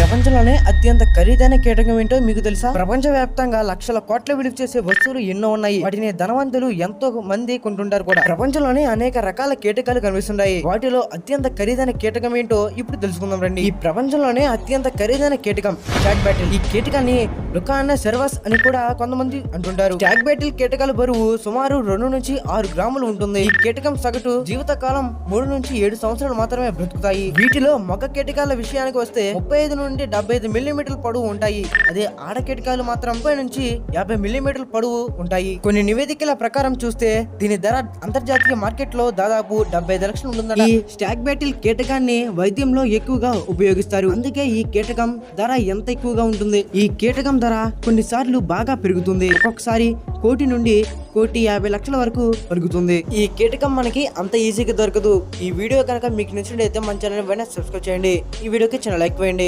ప్రపంచంలోనే అత్యంత ఖరీదైన కీటకం ఏంటో మీకు తెలుసా? ప్రపంచ వ్యాప్తంగా లక్షల కోట్ల విలువ చేసే వస్తువులు ఎన్నో ఉన్నాయి. వాటిని ధనవంతులు ఎంతో మంది కొంటుంటారు కూడా. ప్రపంచంలోనే అనేక రకాల కీటకాలు కనిపిస్తున్నాయి. వాటిలో అత్యంత ఖరీదైన కీటకం ఏంటో ఇప్పుడు తెలుసుకుందాం రండి. ఈ ప్రపంచంలోనే అత్యంత ఖరీదైన కీటకం స్టాగ్ బ్యాటిల్. ఈ కీటకాన్ని లుకానా సెర్వస్ అని కూడా కొంతమంది అంటుంటారు. స్టాగ్ బ్యాటిల్ కీటకాల బరువు సుమారు 2 నుంచి 6 గ్రాములు ఉంటుంది. ఈ కీటకం సగటు జీవిత కాలం 3 నుంచి 7 సంవత్సరాలు మాత్రమే బ్రతుకుతాయి. వీటిలో మగ కీటకాల విషయానికి వస్తే 35 నుండి 75 మిల్లీమీటర్ల పొడవు ఉంటాయి. అదే ఆడ కీటకాలు మాత్రం 30 నుంచి 50 మిల్లీమీటర్ల పొడవు ఉంటాయి. కొన్ని నివేదికల ప్రకారం చూస్తే దీని ధర అంతర్జాతీయ మార్కెట్ లో దాదాపు 75 లక్షలు ఉంటుందట. ఈ స్టాగ్ బ్యాటిల్ కీటకాన్ని వైద్యంలో ఎక్కువగా ఉపయోగిస్తారు. అందుకే ఈ కీటకం ధర ఎంత ఎక్కువగా ఉంటుంది. ఈ కీటకం ధర కొన్నిసార్లు బాగా పెరుగుతుంది. ఒక్కొక్కసారి 1 కోటి నుండి 1,50 లక్షల వరకు పెరుగుతుంది. ఈ కీటకం మనకి అంత ఈజీగా దొరకదు. ఈ వీడియో కనుక మీకు నచ్చినట్లయితే మన ఛానల్ వెంటనే సబ్స్క్రైబ్ చేయండి. ఈ వీడియోకి చిన్న లైక్ వేయండి.